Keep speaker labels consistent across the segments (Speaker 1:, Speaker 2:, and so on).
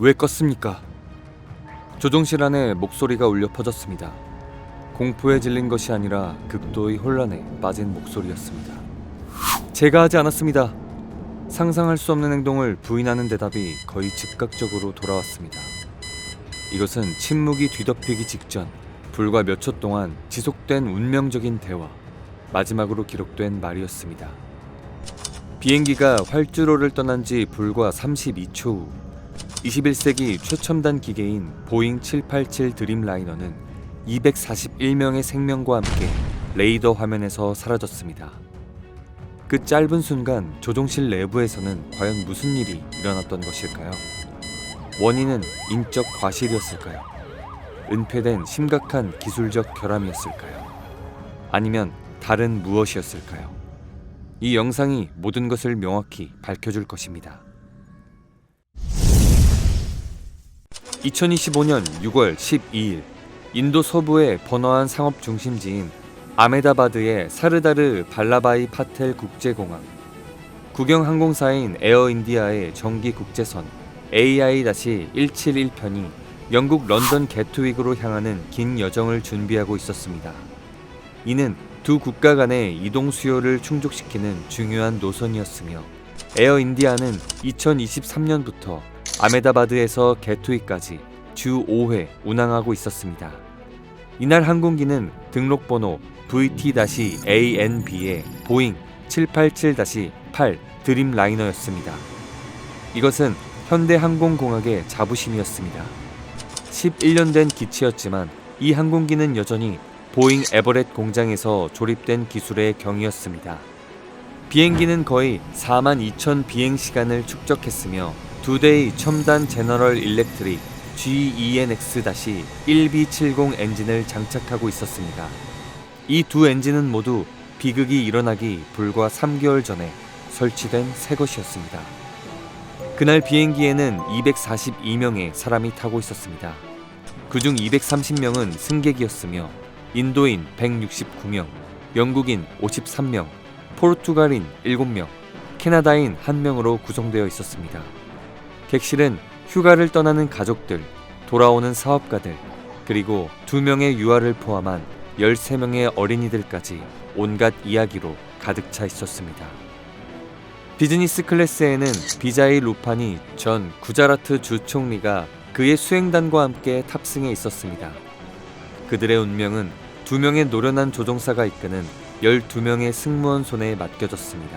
Speaker 1: 왜 껐습니까? 조종실 안에 목소리가 울려 퍼졌습니다. 공포에 질린 것이 아니라 극도의 혼란에 빠진 목소리였습니다. 제가 하지 않았습니다. 상상할 수 없는 행동을 부인하는 대답이 거의 즉각적으로 돌아왔습니다. 이것은 침묵이 뒤덮이기 직전 불과 몇 초 동안 지속된 운명적인 대화, 마지막으로 기록된 말이었습니다. 비행기가 활주로를 떠난 지 불과 32초 후 21세기 최첨단 기계인 보잉 787 드림라이너는 241명의 생명과 함께 레이더 화면에서 사라졌습니다. 그 짧은 순간 조종실 내부에서는 과연 무슨 일이 일어났던 것일까요? 원인은 인적 과실이었을까요? 은폐된 심각한 기술적 결함이었을까요? 아니면 다른 무엇이었을까요? 이 영상이 모든 것을 명확히 밝혀줄 것입니다. 2025년 6월 12일 인도 서부의 번화한 상업 중심지인 아메다바드의 사르다르 발라바이 파텔 국제공항, 국영 항공사인 에어인디아의 정기 국제선 AI-171편이 영국 런던 게트윅으로 향하는 긴 여정을 준비하고 있었습니다. 이는 두 국가 간의 이동 수요를 충족시키는 중요한 노선이었으며 에어인디아는 2023년부터 아메다바드에서 게트윅까지 주 5회 운항하고 있었습니다. 이날 항공기는 등록번호 VT-ANB의 보잉 787-8 드림라이너였습니다. 이것은 현대항공공학의 자부심이었습니다. 11년 된 기치였지만 이 항공기는 여전히 보잉 에버렛 공장에서 조립된 기술의 경이었습니다. 비행기는 거의 42,000 비행시간을 축적했으며 두 대의 첨단 제너럴 일렉트릭 GEnx-1B70 엔진을 장착하고 있었습니다. 이 두 엔진은 모두 비극이 일어나기 불과 3개월 전에 설치된 새 것이었습니다. 그날 비행기에는 242명의 사람이 타고 있었습니다. 그중 230명은 승객이었으며 인도인 169명, 영국인 53명, 포르투갈인 7명, 캐나다인 1명으로 구성되어 있었습니다. 객실은 휴가를 떠나는 가족들, 돌아오는 사업가들, 그리고 2명의 유아를 포함한 13명의 어린이들까지 온갖 이야기로 가득 차 있었습니다. 비즈니스 클래스에는 비자이 루파니 전 구자라트 주 총리가 그의 수행단과 함께 탑승해 있었습니다. 그들의 운명은 2명의 노련한 조종사가 이끄는 12명의 승무원 손에 맡겨졌습니다.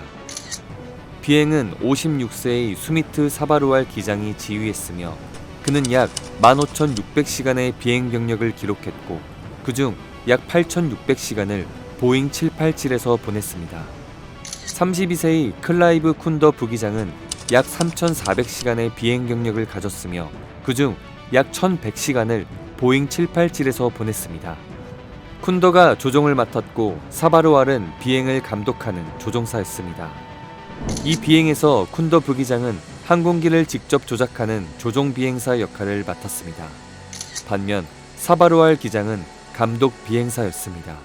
Speaker 1: 비행은 56세의 수미트 사바루알 기장이 지휘했으며 그는 약 15,600시간의 비행 경력을 기록했고 그중 약 8,600시간을 보잉 787에서 보냈습니다. 32세의 클라이브 쿤더 부기장은 약 3,400시간의 비행 경력을 가졌으며 그중 약 1,100시간을 보잉 787에서 보냈습니다. 쿤더가 조종을 맡았고 사바루알은 비행을 감독하는 조종사였습니다. 이 비행에서 쿤더 부기장은 항공기를 직접 조작하는 조종 비행사 역할을 맡았습니다. 반면 사바루알 기장은 감독 비행사였습니다.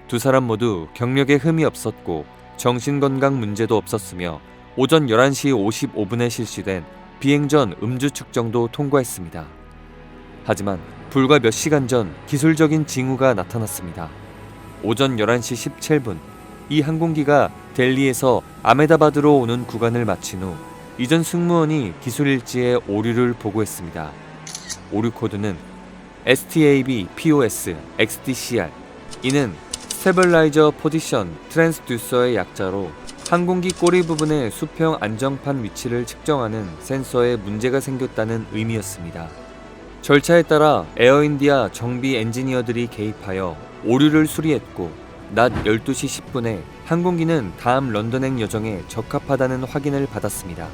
Speaker 1: 두 사람 모두 경력에 흠이 없었고 정신건강 문제도 없었으며 오전 11시 55분에 실시된 비행 전 음주 측정도 통과했습니다. 하지만 불과 몇 시간 전 기술적인 징후가 나타났습니다. 오전 11시 17분 이 항공기가 델리에서 아메다바드로 오는 구간을 마친 후 이전 승무원이 기술일지에 오류를 보고했습니다. 오류 코드는 STAB POS XDCR. 이는 스테블라이저 포지션 트랜스듀서의 약자로 항공기 꼬리 부분의 수평 안정판 위치를 측정하는 센서에 문제가 생겼다는 의미였습니다. 절차에 따라 에어인디아 정비 엔지니어들이 개입하여 오류를 수리했고 낮 12시 10분에 항공기는 다음 런던행 여정에 적합하다는 확인을 받았습니다.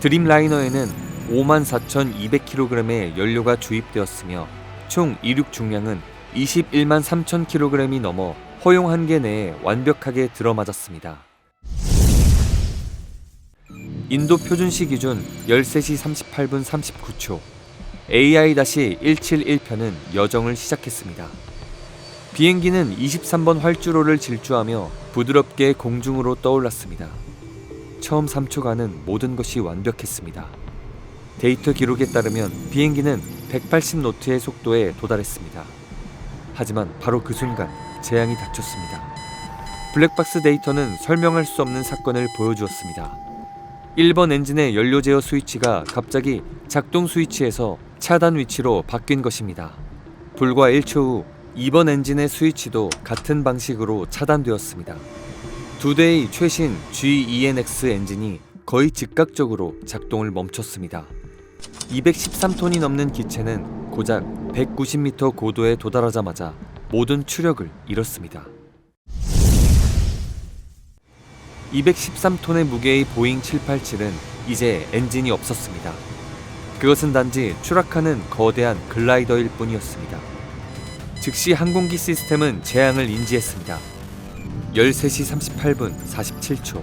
Speaker 1: 드림라이너에는 54,200kg의 연료가 주입되었으며 총 이륙 중량은 21만 3,000kg이 넘어 허용 한계 내에 완벽하게 들어맞았습니다. 인도 표준시 기준 13시 38분 39초 AI-171편은 여정을 시작했습니다. 비행기는 23번 활주로를 질주하며 부드럽게 공중으로 떠올랐습니다. 처음 3초간은 모든 것이 완벽했습니다. 데이터 기록에 따르면 비행기는 180노트의 속도에 도달했습니다. 하지만 바로 그 순간 재앙이 닥쳤습니다. 블랙박스 데이터는 설명할 수 없는 사건을 보여주었습니다. 1번 엔진의 연료 제어 스위치가 갑자기 작동 스위치에서 차단 위치로 바뀐 것입니다. 불과 1초 후 2번 엔진의 스위치도 같은 방식으로 차단되었습니다. 두 대의 최신 GEnx 엔진이 거의 즉각적으로 작동을 멈췄습니다. 213톤이 넘는 기체는 고작 190m 고도에 도달하자마자 모든 추력을 잃었습니다. 213톤의 무게의 보잉 787은 이제 엔진이 없었습니다. 그것은 단지 추락하는 거대한 글라이더일 뿐이었습니다. 즉시 항공기 시스템은 재앙을 인지했습니다. 13시 38분 47초.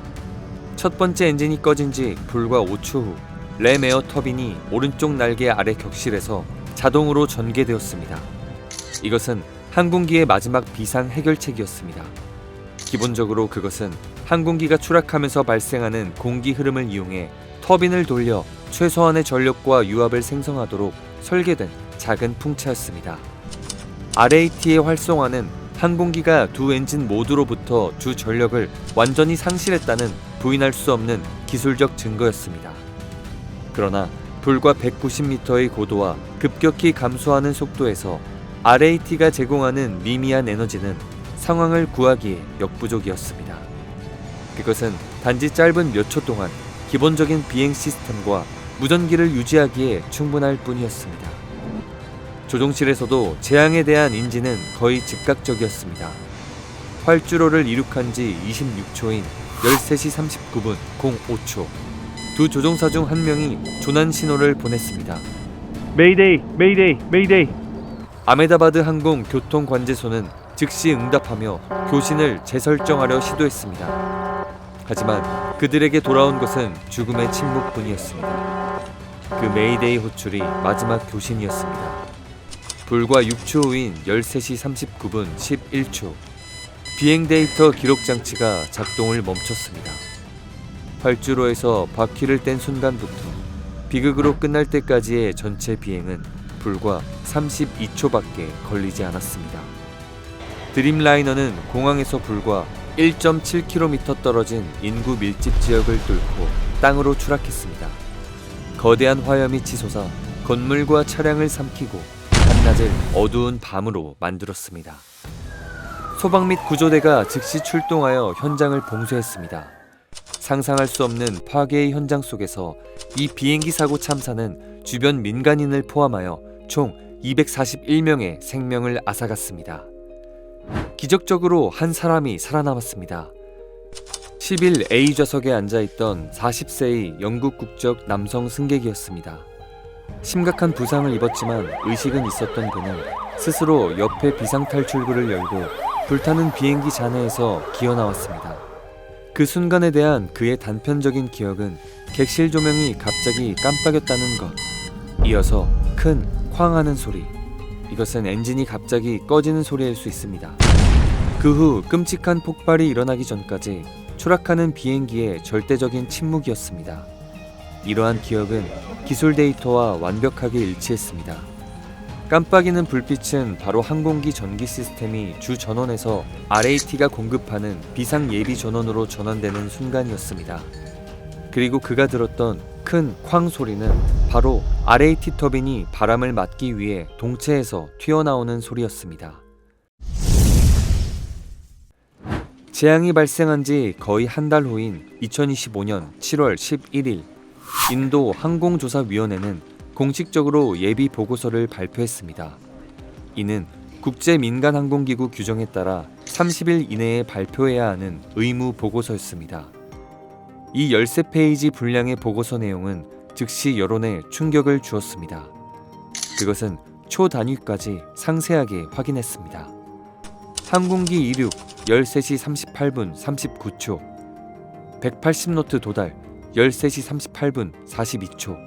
Speaker 1: 첫 번째 엔진이 꺼진 지 불과 5초 후 램 에어 터빈이 오른쪽 날개 아래 격실에서 자동으로 전개되었습니다. 이것은 항공기의 마지막 비상 해결책이었습니다. 기본적으로 그것은 항공기가 추락하면서 발생하는 공기 흐름을 이용해 터빈을 돌려 최소한의 전력과 유압을 생성하도록 설계된 작은 풍차였습니다. RAT의 활성화는 항공기가 두 엔진 모두로부터 주 전력을 완전히 상실했다는 부인할 수 없는 기술적 증거였습니다. 그러나 불과 190m의 고도와 급격히 감소하는 속도에서 RAT가 제공하는 미미한 에너지는 상황을 구하기에 역부족이었습니다. 그것은 단지 짧은 몇 초 동안 기본적인 비행 시스템과 무전기를 유지하기에 충분할 뿐이었습니다. 조종실에서도 재앙에 대한 인지는 거의 즉각적이었습니다. 활주로를 이륙한 지 26초인 13시 39분 05초. 두 조종사 중 한 명이 조난 신호를 보냈습니다.
Speaker 2: 메이데이, 메이데이, 메이데이.
Speaker 1: 아메다바드 항공 교통관제소는 즉시 응답하며 교신을 재설정하려 시도했습니다. 하지만 그들에게 돌아온 것은 죽음의 침묵뿐이었습니다. 그 메이데이 호출이 마지막 교신이었습니다. 불과 6초 후인 13시 39분 11초. 비행 데이터 기록 장치가 작동을 멈췄습니다. 활주로에서 바퀴를 뗀 순간부터 비극으로 끝날 때까지의 전체 비행은 불과 32초밖에 걸리지 않았습니다. 드림라이너는 공항에서 불과 1.7km 떨어진 인구 밀집 지역을 뚫고 땅으로 추락했습니다. 거대한 화염이 치솟아 건물과 차량을 삼키고 한낮을 어두운 밤으로 만들었습니다. 소방 및 구조대가 즉시 출동하여 현장을 봉쇄했습니다. 상상할 수 없는 파괴의 현장 속에서 이 비행기 사고 참사는 주변 민간인을 포함하여 총 241명의 생명을 앗아갔습니다. 기적적으로 한 사람이 살아남았습니다. 11A 좌석에 앉아있던 40세의 영국 국적 남성 승객이었습니다. 심각한 부상을 입었지만 의식은 있었던 그는 스스로 옆에 비상탈출구를 열고 불타는 비행기 잔해에서 기어나왔습니다. 그 순간에 대한 그의 단편적인 기억은 객실 조명이 갑자기 깜빡였다는 것, 이어서 큰 쾅 하는 소리, 이것은 엔진이 갑자기 꺼지는 소리일 수 있습니다. 그 후 끔찍한 폭발이 일어나기 전까지 추락하는 비행기의 절대적인 침묵이었습니다. 이러한 기억은 기술 데이터와 완벽하게 일치했습니다. 깜빡이는 불빛은 바로 항공기 전기 시스템이 주 전원에서 RAT가 공급하는 비상 예비 전원으로 전환되는 순간이었습니다. 그리고 그가 들었던 큰 쾅 소리는 바로 RAT 터빈이 바람을 막기 위해 동체에서 튀어나오는 소리였습니다. 재앙이 발생한 지 거의 한 달 후인 2025년 7월 11일, 인도 항공조사위원회는 공식적으로 예비 보고서를 발표했습니다. 이는 국제민간항공기구 규정에 따라 30일 이내에 발표해야 하는 의무 보고서였습니다. 이 13페이지 분량의 보고서 내용은 즉시 여론에 충격을 주었습니다. 그것은 초단위까지 상세하게 확인했습니다. 항공기 이륙 13시 38분 39초, 180노트 도달 13시 38분 42초,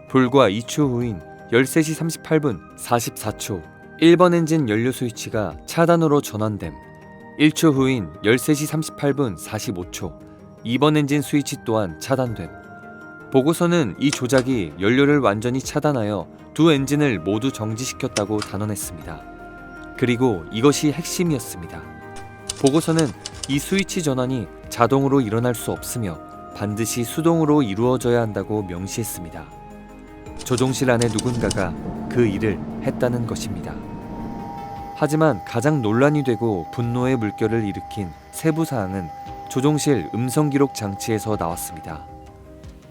Speaker 1: 불과 2초 후인 13시 38분 44초, 1번 엔진 연료 스위치가 차단으로 전환됨. 1초 후인 13시 38분 45초, 2번 엔진 스위치 또한 차단됨. 보고서는 이 조작이 연료를 완전히 차단하여 두 엔진을 모두 정지시켰다고 단언했습니다. 그리고 이것이 핵심이었습니다. 보고서는 이 스위치 전환이 자동으로 일어날 수 없으며 반드시 수동으로 이루어져야 한다고 명시했습니다. 조종실 안에 누군가가 그 일을 했다는 것입니다. 하지만 가장 논란이 되고 분노의 물결을 일으킨 세부 사항은 조종실 음성 기록 장치에서 나왔습니다.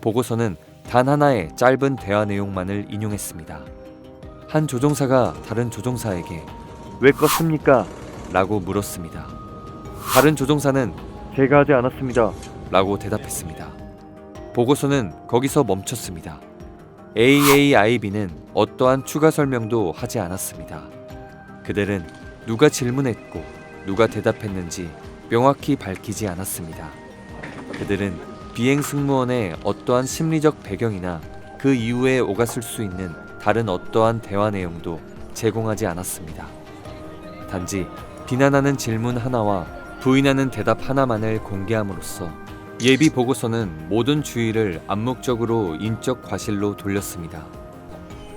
Speaker 1: 보고서는 단 하나의 짧은 대화 내용만을 인용했습니다. 한 조종사가 다른 조종사에게
Speaker 2: 왜 껐습니까?
Speaker 1: 라고 물었습니다. 다른 조종사는
Speaker 2: 제가 하지 않았습니다.
Speaker 1: 라고 대답했습니다. 보고서는 거기서 멈췄습니다. AAIB는 어떠한 추가 설명도 하지 않았습니다. 그들은 누가 질문했고 누가 대답했는지 명확히 밝히지 않았습니다. 그들은 비행 승무원의 어떠한 심리적 배경이나 그 이후에 오갔을 수 있는 다른 어떠한 대화 내용도 제공하지 않았습니다. 단지 비난하는 질문 하나와 부인하는 대답 하나만을 공개함으로써 예비 보고서는 모든 주의를 암묵적으로 인적 과실로 돌렸습니다.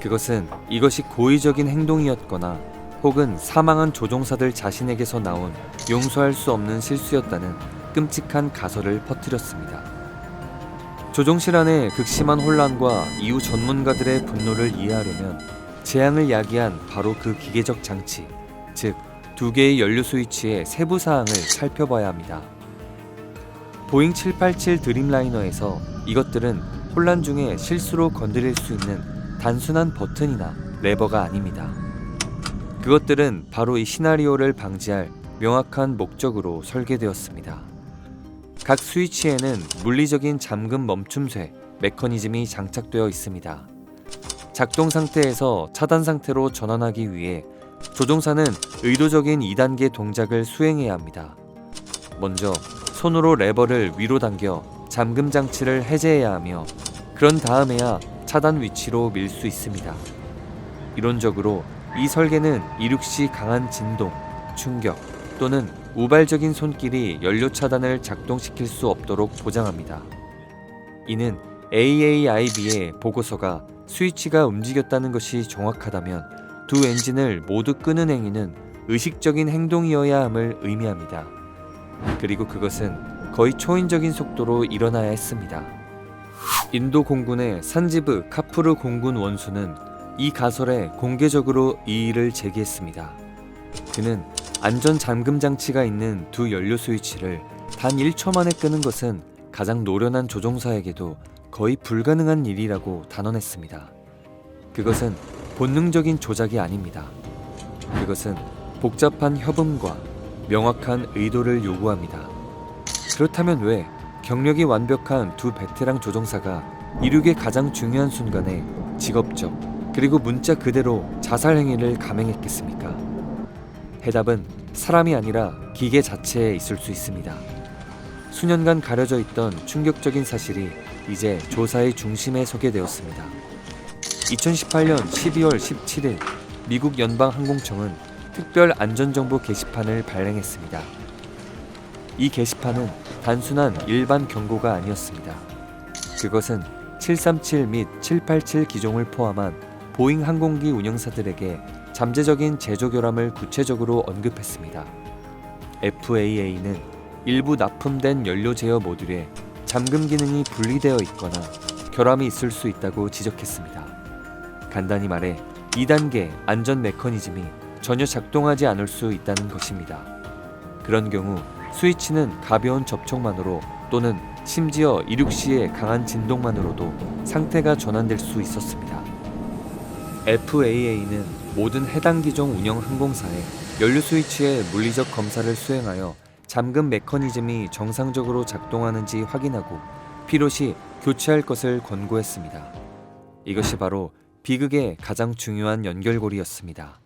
Speaker 1: 그것은 이것이 고의적인 행동이었거나 혹은 사망한 조종사들 자신에게서 나온 용서할 수 없는 실수였다는 끔찍한 가설을 퍼뜨렸습니다. 조종실 안의 극심한 혼란과 이후 전문가들의 분노를 이해하려면 재앙을 야기한 바로 그 기계적 장치, 즉 두 개의 연료 스위치의 세부 사항을 살펴봐야 합니다. 보잉 787 드림라이너에서 이것들은 혼란 중에 실수로 건드릴 수 있는 단순한 버튼이나 레버가 아닙니다. 그것들은 바로 이 시나리오를 방지할 명확한 목적으로 설계되었습니다. 각 스위치에는 물리적인 잠금 멈춤쇠 메커니즘이 장착되어 있습니다. 작동 상태에서 차단 상태로 전환하기 위해 조종사는 의도적인 2단계 동작을 수행해야 합니다. 먼저 손으로 레버를 위로 당겨 잠금 장치를 해제해야 하며 그런 다음에야 차단 위치로 밀 수 있습니다. 이론적으로 이 설계는 이륙 시 강한 진동, 충격 또는 우발적인 손길이 연료 차단을 작동시킬 수 없도록 보장합니다. 이는 AAIB의 보고서가 스위치가 움직였다는 것이 정확하다면 두 엔진을 모두 끄는 행위는 의식적인 행동이어야 함을 의미합니다. 그리고 그것은 거의 초인적인 속도로 일어나야 했습니다. 인도 공군의 산지브 카푸르 공군 원수는 이 가설에 공개적으로 이의를 제기했습니다. 그는 안전 잠금 장치가 있는 두 연료 스위치를 단 1초 만에 끄는 것은 가장 노련한 조종사에게도 거의 불가능한 일이라고 단언했습니다. 그것은 본능적인 조작이 아닙니다. 그것은 복잡한 협음과 명확한 의도를 요구합니다. 그렇다면 왜 경력이 완벽한 두 베테랑 조종사가 이륙의 가장 중요한 순간에 직업적 그리고 문자 그대로 자살 행위를 감행했겠습니까? 해답은 사람이 아니라 기계 자체에 있을 수 있습니다. 수년간 가려져 있던 충격적인 사실이 이제 조사의 중심에 서게 되었습니다. 2018년 12월 17일 미국 연방항공청은 특별 안전정보 게시판을 발행했습니다. 이 게시판은 단순한 일반 경고가 아니었습니다. 그것은 737 및 787 기종을 포함한 보잉 항공기 운영사들에게 잠재적인 제조 결함을 구체적으로 언급했습니다. FAA는 일부 납품된 연료 제어 모듈에 잠금 기능이 분리되어 있거나 결함이 있을 수 있다고 지적했습니다. 간단히 말해 2단계 안전 메커니즘이 전혀 작동하지 않을 수 있다는 것입니다. 그런 경우 스위치는 가벼운 접촉만으로 또는 심지어 이륙 시의 강한 진동만으로도 상태가 전환될 수 있었습니다. FAA는 모든 해당 기종 운영 항공사에 연료 스위치의 물리적 검사를 수행하여 잠금 메커니즘이 정상적으로 작동하는지 확인하고 필요시 교체할 것을 권고했습니다. 이것이 바로 비극의 가장 중요한 연결고리였습니다.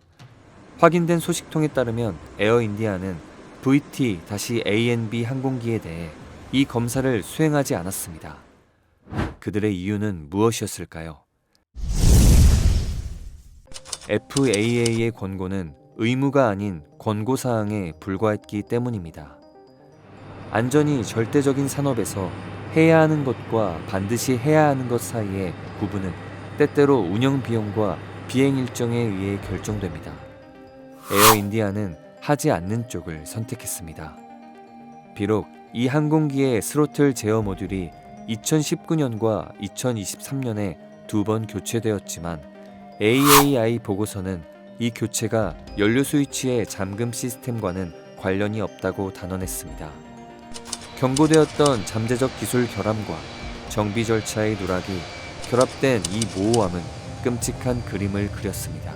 Speaker 1: 확인된 소식통에 따르면 에어인디아는 VT-ANB 항공기에 대해 이 검사를 수행하지 않았습니다. 그들의 이유는 무엇이었을까요? FAA의 권고는 의무가 아닌 권고사항에 불과했기 때문입니다. 안전이 절대적인 산업에서 해야 하는 것과 반드시 해야 하는 것 사이의 구분은 때때로 운영 비용과 비행 일정에 의해 결정됩니다. 에어 인디아는 하지 않는 쪽을 선택했습니다. 비록 이 항공기의 스로틀 제어 모듈이 2019년과 2023년에 2번 교체되었지만 AAI 보고서는 이 교체가 연료 스위치의 잠금 시스템과는 관련이 없다고 단언했습니다. 경고되었던 잠재적 기술 결함과 정비 절차의 누락이 결합된 이 모호함은 끔찍한 그림을 그렸습니다.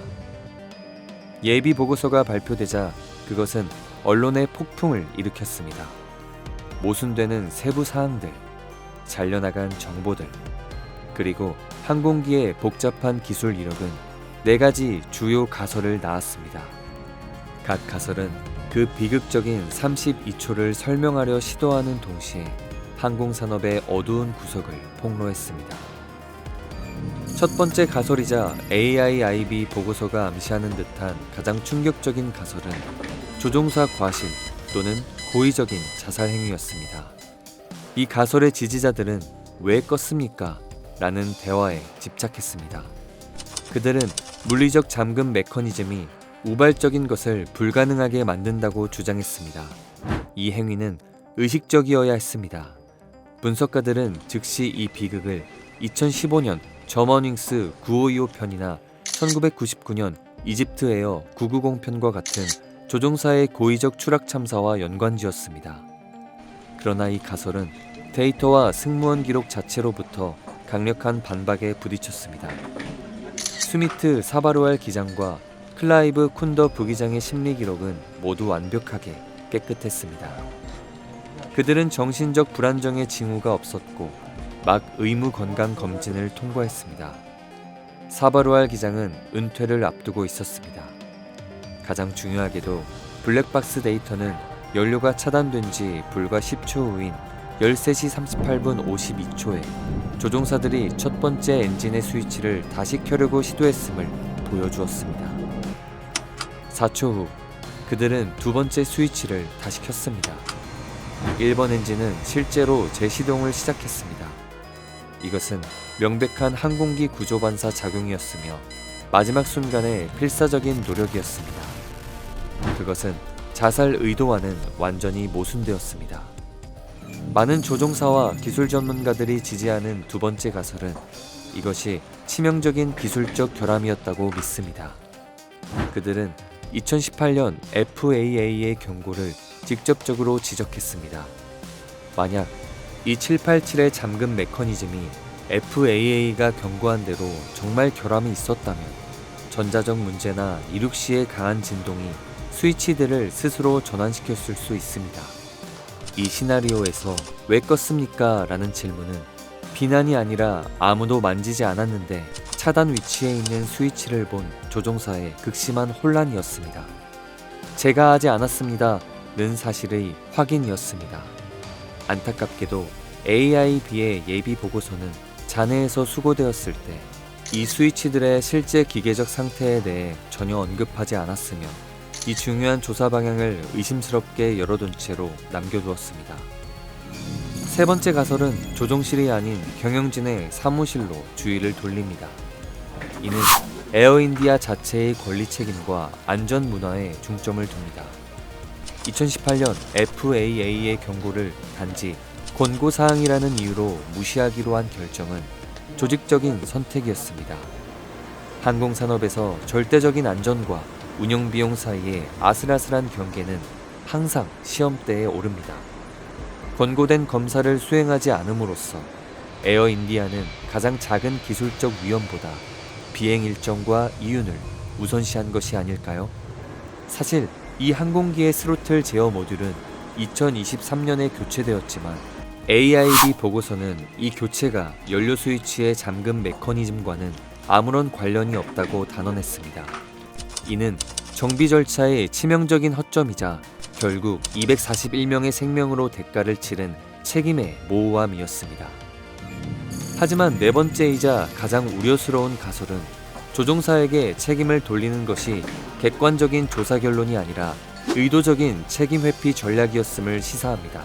Speaker 1: 예비 보고서가 발표되자 그것은 언론의 폭풍을 일으켰습니다. 모순되는 세부 사항들, 잘려나간 정보들, 그리고 항공기의 복잡한 기술 이력은 4가지 주요 가설을 낳았습니다. 각 가설은 그 비극적인 32초를 설명하려 시도하는 동시에 항공산업의 어두운 구석을 폭로했습니다. 첫 번째 가설이자 AIIB 보고서가 암시하는 듯한 가장 충격적인 가설은 조종사 과실 또는 고의적인 자살 행위였습니다. 이 가설의 지지자들은 왜 껐습니까? 라는 대화에 집착했습니다. 그들은 물리적 잠금 메커니즘이 우발적인 것을 불가능하게 만든다고 주장했습니다. 이 행위는 의식적이어야 했습니다. 분석가들은 즉시 이 비극을 2015년 저머닝스 9525 편이나 1999년 이집트 에어 990 편과 같은 조종사의 고의적 추락 참사와 연관지었습니다. 그러나 이 가설은 데이터와 승무원 기록 자체로부터 강력한 반박에 부딪혔습니다. 스미트 사바루알 기장과 클라이브 쿤더 부기장의 심리 기록은 모두 완벽하게 깨끗했습니다. 그들은 정신적 불안정의 징후가 없었고 막 의무 건강 검진을 통과했습니다. 사바루알 기장은 은퇴를 앞두고 있었습니다. 가장 중요하게도 블랙박스 데이터는 연료가 차단된 지 불과 10초 후인 13시 38분 52초에 조종사들이 첫 번째 엔진의 스위치를 다시 켜려고 시도했음을 보여주었습니다. 4초 후 그들은 두 번째 스위치를 다시 켰습니다. 1번 엔진은 실제로 재시동을 시작했습니다. 이것은 명백한 항공기 구조 반사 작용이었으며 마지막 순간의 필사적인 노력이었습니다. 그것은 자살 의도와는 완전히 모순되었습니다. 많은 조종사와 기술 전문가들이 지지하는 두 번째 가설은 이것이 치명적인 기술적 결함이었다고 믿습니다. 그들은 2018년 FAA의 경고를 직접적으로 지적했습니다. 만약 이 787의 잠금 메커니즘이 FAA가 경고한 대로 정말 결함이 있었다면 전자적 문제나 이륙 시의 강한 진동이 스위치들을 스스로 전환시켰을 수 있습니다. 이 시나리오에서 왜 껐습니까? 라는 질문은 비난이 아니라 아무도 만지지 않았는데 차단 위치에 있는 스위치를 본 조종사의 극심한 혼란이었습니다. 제가 하지 않았습니다는 사실의 확인이었습니다. 안타깝게도 AIB의 예비 보고서는 잔해에서 수거되었을 때 이 스위치들의 실제 기계적 상태에 대해 전혀 언급하지 않았으며 이 중요한 조사 방향을 의심스럽게 열어둔 채로 남겨두었습니다. 세 번째 가설은 조종실이 아닌 경영진의 사무실로 주의를 돌립니다. 이는 에어인디아 자체의 권리 책임과 안전 문화에 중점을 둡니다. 2018년 FAA의 경고를 단지 권고사항이라는 이유로 무시하기로 한 결정은 조직적인 선택이었습니다. 항공산업에서 절대적인 안전과 운영 비용 사이의 아슬아슬한 경계는 항상 시험대에 오릅니다. 권고된 검사를 수행하지 않음으로써 에어인디아는 가장 작은 기술적 위험보다 비행 일정과 이윤을 우선시한 것이 아닐까요? 사실 이 항공기의 스로틀 제어 모듈은 2023년에 교체되었지만 AIB 보고서는 이 교체가 연료 스위치의 잠금 메커니즘과는 아무런 관련이 없다고 단언했습니다. 이는 정비 절차의 치명적인 허점이자 결국 241명의 생명으로 대가를 치른 책임의 모호함이었습니다. 하지만 네 번째이자 가장 우려스러운 가설은 조종사에게 책임을 돌리는 것이 객관적인 조사 결론이 아니라 의도적인 책임 회피 전략이었음을 시사합니다.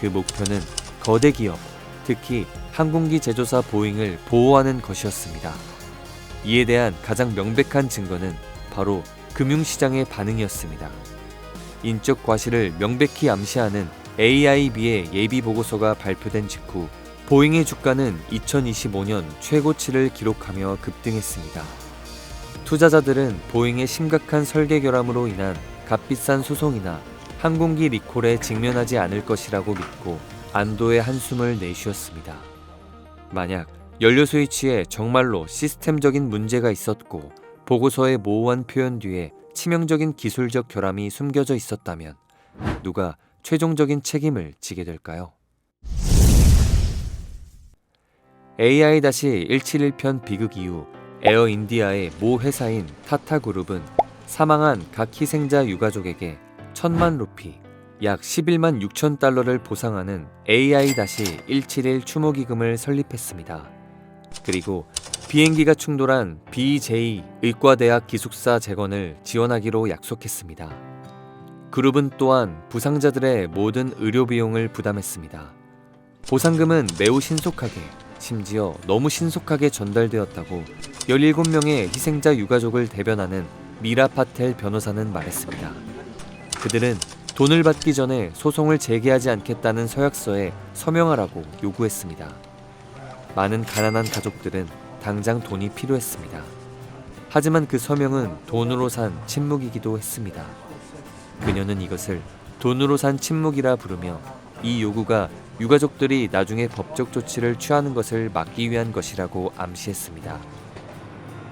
Speaker 1: 그 목표는 거대 기업, 특히 항공기 제조사 보잉을 보호하는 것이었습니다. 이에 대한 가장 명백한 증거는 바로 금융시장의 반응이었습니다. 인적 과실을 명백히 암시하는 AIB의 예비 보고서가 발표된 직후 보잉의 주가는 2025년 최고치를 기록하며 급등했습니다. 투자자들은 보잉의 심각한 설계 결함으로 인한 값비싼 소송이나 항공기 리콜에 직면하지 않을 것이라고 믿고 안도의 한숨을 내쉬었습니다. 만약 연료 스위치에 정말로 시스템적인 문제가 있었고 보고서의 모호한 표현 뒤에 치명적인 기술적 결함이 숨겨져 있었다면 누가 최종적인 책임을 지게 될까요? AI-171편 비극 이후 에어인디아의 모 회사인 타타그룹은 사망한 각 희생자 유가족에게 1,000만 루피, 약 11만 6천 달러를 보상하는 AI-171 추모기금을 설립했습니다. 그리고 비행기가 충돌한 BJ 의과대학 기숙사 재건을 지원하기로 약속했습니다. 그룹은 또한 부상자들의 모든 의료 비용을 부담했습니다. 보상금은 매우 신속하게, 심지어 너무 신속하게 전달되었다고 17명의 희생자 유가족을 대변하는 미라 파텔 변호사는 말했습니다. 그들은 돈을 받기 전에 소송을 제기하지 않겠다는 서약서에 서명하라고 요구했습니다. 많은 가난한 가족들은 당장 돈이 필요했습니다. 하지만 그 서명은 돈으로 산 침묵이기도 했습니다. 그녀는 이것을 돈으로 산 침묵이라 부르며 이 요구가 유가족들이 나중에 법적 조치를 취하는 것을 막기 위한 것이라고 암시했습니다.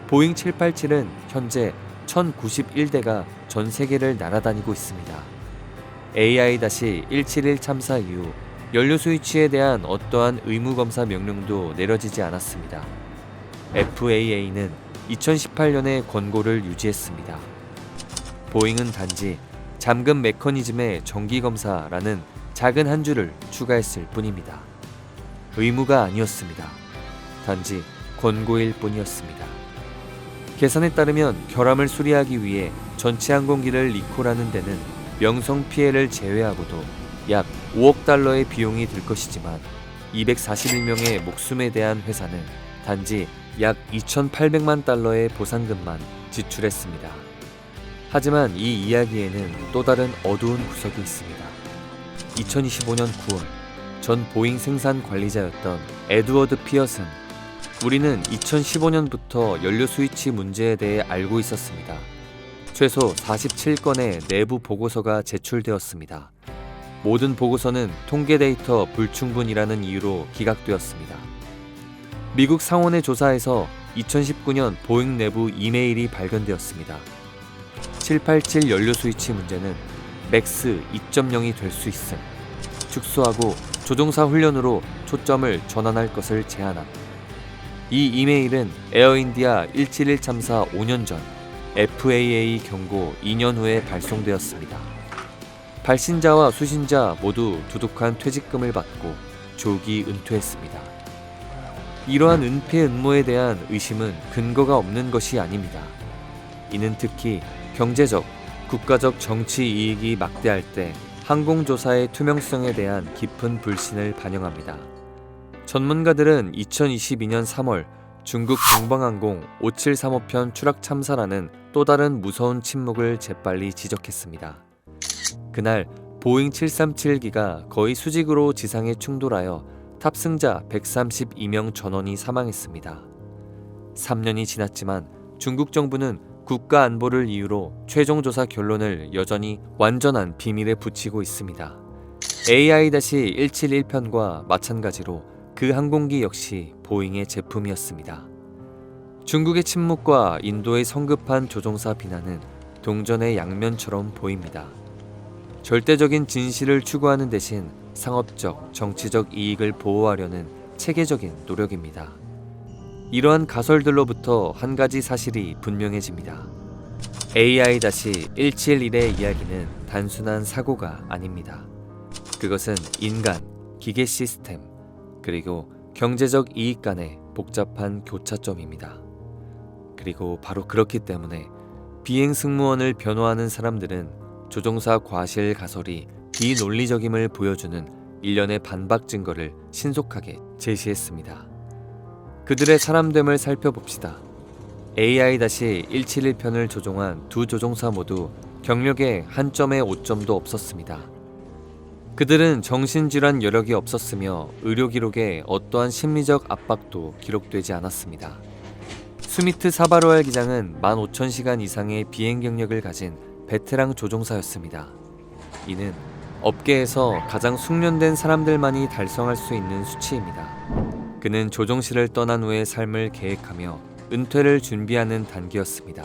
Speaker 1: 보잉 787은 현재 1091대가 전 세계를 날아다니고 있습니다. AI-171 참사 이후 연료 스위치에 대한 어떠한 의무검사 명령도 내려지지 않았습니다. FAA는 2018년에 권고를 유지했습니다. 보잉은 단지 잠금 메커니즘의 정기검사라는 작은 한 줄을 추가했을 뿐입니다. 의무가 아니었습니다. 단지 권고일 뿐이었습니다. 계산에 따르면 결함을 수리하기 위해 전체 항공기를 리콜하는 데는 명성 피해를 제외하고도 약 5억 달러의 비용이 들 것이지만 241명의 목숨에 대한 회사는 단지 약 2,800만 달러의 보상금만 지출했습니다. 하지만 이 이야기에는 또 다른 어두운 구석이 있습니다. 2025년 9월 전 보잉 생산 관리자였던 에드워드 피어슨, 우리는 2015년부터 연료 스위치 문제에 대해 알고 있었습니다. 최소 47건의 내부 보고서가 제출되었습니다. 모든 보고서는 통계 데이터 불충분이라는 이유로 기각되었습니다. 미국 상원의 조사에서 2019년 보잉 내부 이메일이 발견되었습니다. 787 연료 스위치 문제는 맥스 2.0이 될 수 있음, 축소하고 조종사 훈련으로 초점을 전환할 것을 제안함. 이 이메일은 에어인디아 171 참사 5년 전 FAA 경고 2년 후에 발송되었습니다. 발신자와 수신자 모두 두둑한 퇴직금을 받고 조기 은퇴했습니다. 이러한 은폐 음모에 대한 의심은 근거가 없는 것이 아닙니다. 이는 특히 경제적, 국가적 정치 이익이 막대할 때 항공조사의 투명성에 대한 깊은 불신을 반영합니다. 전문가들은 2022년 3월 중국 동방항공 5735편 추락 참사라는 또 다른 무서운 침묵을 재빨리 지적했습니다. 그날 보잉 737기가 거의 수직으로 지상에 충돌하여 탑승자 132명 전원이 사망했습니다. 3년이 지났지만 중국 정부는 국가 안보를 이유로 최종 조사 결론을 여전히 완전한 비밀에 붙이고 있습니다. AI-171편과 마찬가지로 그 항공기 역시 보잉의 제품이었습니다. 중국의 침묵과 인도의 성급한 조종사 비난은 동전의 양면처럼 보입니다. 절대적인 진실을 추구하는 대신 상업적, 정치적 이익을 보호하려는 체계적인 노력입니다. 이러한 가설들로부터 한 가지 사실이 분명해집니다. AI-171의 이야기는 단순한 사고가 아닙니다. 그것은 인간, 기계 시스템, 그리고 경제적 이익 간의 복잡한 교차점입니다. 그리고 바로 그렇기 때문에 비행 승무원을 변호하는 사람들은 조종사 과실 가설이 비논리적임을 보여주는 일련의 반박 증거를 신속하게 제시했습니다. 그들의 사람됨을 살펴봅시다. AI-171편을 조종한 두 조종사 모두 경력에 한 점의 오점도 없었습니다. 그들은 정신질환 여력이 없었으며 의료 기록에 어떠한 심리적 압박도 기록되지 않았습니다. 스미트 사바로알 기장은 15,000시간 이상의 비행 경력을 가진 베테랑 조종사였습니다. 이는 업계에서 가장 숙련된 사람들만이 달성할 수 있는 수치입니다. 그는 조종실을 떠난 후의 삶을 계획하며 은퇴를 준비하는 단계였습니다.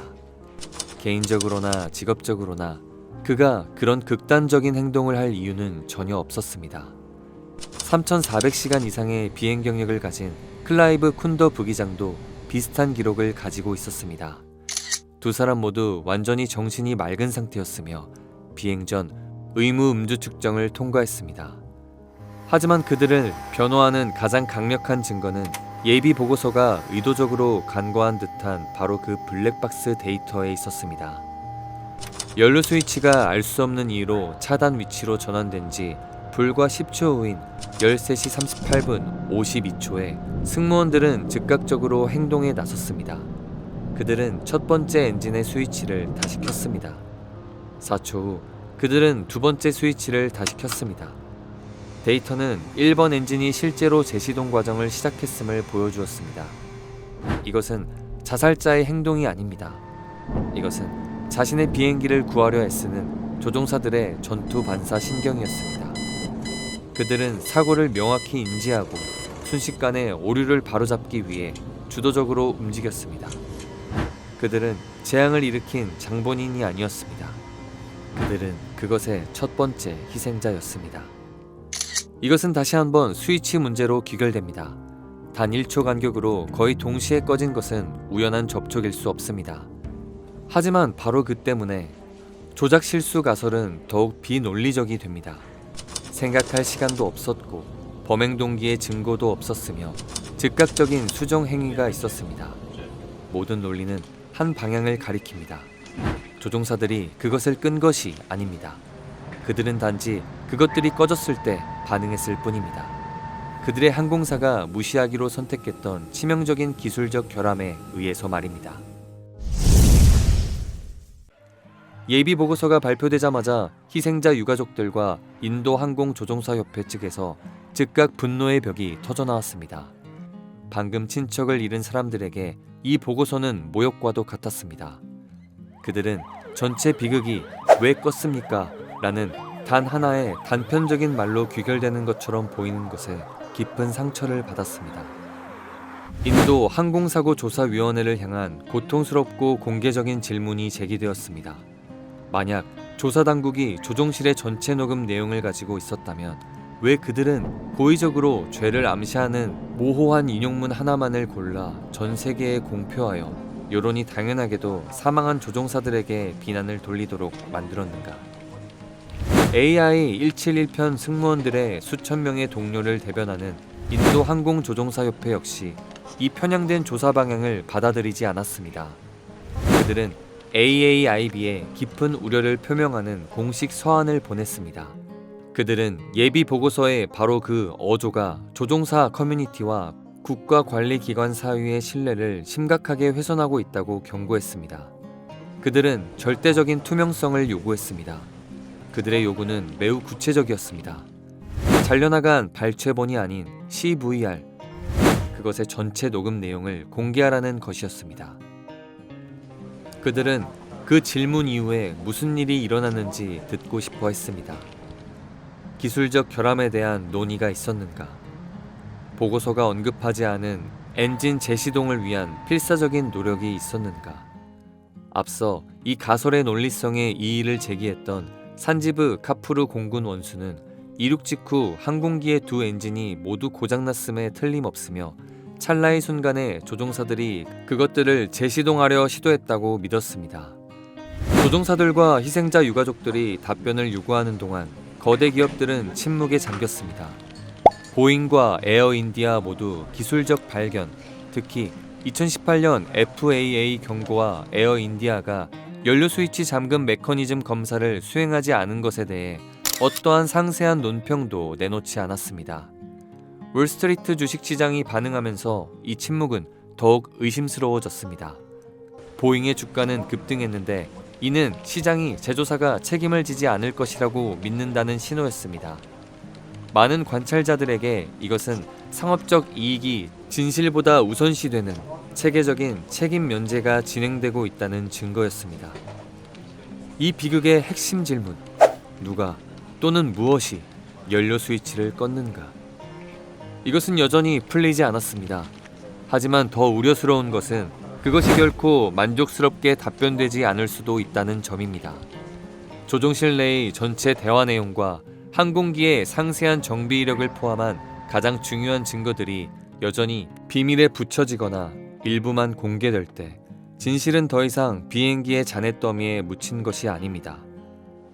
Speaker 1: 개인적으로나 직업적으로나 그가 그런 극단적인 행동을 할 이유는 전혀 없었습니다. 3,400시간 이상의 비행 경력을 가진 클라이브 쿤더 부기장도 비슷한 기록을 가지고 있었습니다. 두 사람 모두 완전히 정신이 맑은 상태였으며 비행 전 의무 음주 측정을 통과했습니다. 하지만 그들을 변호하는 가장 강력한 증거는 예비 보고서가 의도적으로 간과한 듯한 바로 그 블랙박스 데이터에 있었습니다. 연료 스위치가 알 수 없는 이유로 차단 위치로 전환된 지 불과 10초 후인 13시 38분 52초에 승무원들은 즉각적으로 행동에 나섰습니다. 그들은 첫 번째 엔진의 스위치를 다시 켰습니다. 4초 후 그들은 두 번째 스위치를 다시 켰습니다. 데이터는 1번 엔진이 실제로 재시동 과정을 시작했음을 보여주었습니다. 이것은 자살자의 행동이 아닙니다. 이것은 자신의 비행기를 구하려 애쓰는 조종사들의 전투 반사 신경이었습니다. 그들은 사고를 명확히 인지하고 순식간에 오류를 바로잡기 위해 주도적으로 움직였습니다. 그들은 재앙을 일으킨 장본인이 아니었습니다. 그들은 그것의 첫 번째 희생자였습니다. 이것은 다시 한번 스위치 문제로 귀결됩니다. 단 1초 간격으로 거의 동시에 꺼진 것은 우연한 접촉일 수 없습니다. 하지만 바로 그 때문에 조작 실수 가설은 더욱 비논리적이 됩니다. 생각할 시간도 없었고 범행 동기의 증거도 없었으며 즉각적인 수정 행위가 있었습니다. 모든 논리는 한 방향을 가리킵니다. 조종사들이 그것을 끈 것이 아닙니다. 그들은 단지 그것들이 꺼졌을 때 반응했을 뿐입니다. 그들의 항공사가 무시하기로 선택했던 치명적인 기술적 결함에 의해서 말입니다. 예비 보고서가 발표되자마자 희생자 유가족들과 인도 항공조종사협회 측에서 즉각 분노의 벽이 터져나왔습니다. 방금 친척을 잃은 사람들에게 이 보고서는 모욕과도 같았습니다. 그들은 전체 비극이 왜 껐습니까? 라는 단 하나의 단편적인 말로 귀결되는 것처럼 보이는 것에 깊은 상처를 받았습니다. 인도 항공사고조사위원회를 향한 고통스럽고 공개적인 질문이 제기되었습니다. 만약 조사당국이 조종실의 전체 녹음 내용을 가지고 있었다면 왜 그들은 고의적으로 죄를 암시하는 모호한 인용문 하나만을 골라 전 세계에 공표하여 여론이 당연하게도 사망한 조종사들에게 비난을 돌리도록 만들었는가? AI-171편 승무원들의 수천 명의 동료를 대변하는 인도 항공조종사협회 역시 이 편향된 조사 방향을 받아들이지 않았습니다. 그들은 AAIB에 깊은 우려를 표명하는 공식 서한을 보냈습니다. 그들은 예비 보고서의 바로 그 어조가 조종사 커뮤니티와 국가관리기관 사이의 신뢰를 심각하게 훼손하고 있다고 경고했습니다. 그들은 절대적인 투명성을 요구했습니다. 그들의 요구는 매우 구체적이었습니다. 잘려나간 발췌본이 아닌 CVR, 그것의 전체 녹음 내용을 공개하라는 것이었습니다. 그들은 그 질문 이후에 무슨 일이 일어났는지 듣고 싶어 했습니다. 기술적 결함에 대한 논의가 있었는가? 보고서가 언급하지 않은 엔진 재시동을 위한 필사적인 노력이 있었는가? 앞서 이 가설의 논리성에 이의를 제기했던 산지브 카푸르 공군 원수는 이륙 직후 항공기의 두 엔진이 모두 고장났음에 틀림없으며 찰나의 순간에 조종사들이 그것들을 재시동하려 시도했다고 믿었습니다. 조종사들과 희생자 유가족들이 답변을 요구하는 동안 거대 기업들은 침묵에 잠겼습니다. 보잉과 에어인디아 모두 기술적 발견, 특히 2018년 FAA 경고와 에어인디아가 연료 스위치 잠금 메커니즘 검사를 수행하지 않은 것에 대해 어떠한 상세한 논평도 내놓지 않았습니다. 월스트리트 주식시장이 반응하면서 이 침묵은 더욱 의심스러워졌습니다. 보잉의 주가는 급등했는데 이는 시장이 제조사가 책임을 지지 않을 것이라고 믿는다는 신호였습니다. 많은 관찰자들에게 이것은 상업적 이익이 진실보다 우선시되는 체계적인 책임 면제가 진행되고 있다는 증거였습니다. 이 비극의 핵심 질문, 누가 또는 무엇이 연료 스위치를 껐는가? 이것은 여전히 풀리지 않았습니다. 하지만 더 우려스러운 것은 그것이 결코 만족스럽게 답변되지 않을 수도 있다는 점입니다. 조종실 내의 전체 대화 내용과 항공기의 상세한 정비 이력을 포함한 가장 중요한 증거들이 여전히 비밀에 붙여지거나 일부만 공개될 때 진실은 더 이상 비행기의 잔해 더미에 묻힌 것이 아닙니다.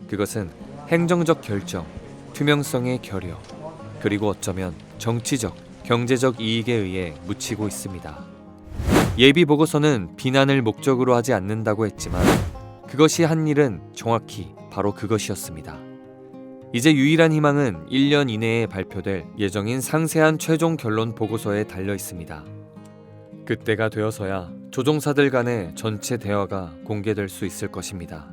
Speaker 1: 그것은 행정적 결정, 투명성의 결여, 그리고 어쩌면 정치적, 경제적 이익에 의해 묻히고 있습니다. 예비 보고서는 비난을 목적으로 하지 않는다고 했지만 그것이 한 일은 정확히 바로 그것이었습니다. 이제 유일한 희망은 1년 이내에 발표될 예정인 상세한 최종 결론 보고서에 달려 있습니다. 그때가 되어서야 조종사들 간의 전체 대화가 공개될 수 있을 것입니다.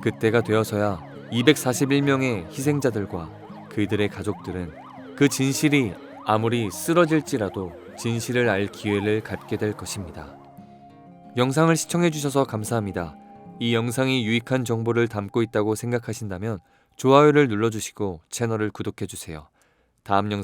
Speaker 1: 그때가 되어서야 241명의 희생자들과 그들의 가족들은 그 진실이 아무리 쓰러질지라도 진실을 알 기회를 갖게 될 것입니다. 영상을 시청해주셔서 감사합니다. 이 영상이 유익한 정보를 담고 있다고 생각하신다면 좋아요를 눌러주시고 채널을 구독해주세요. 다음 영상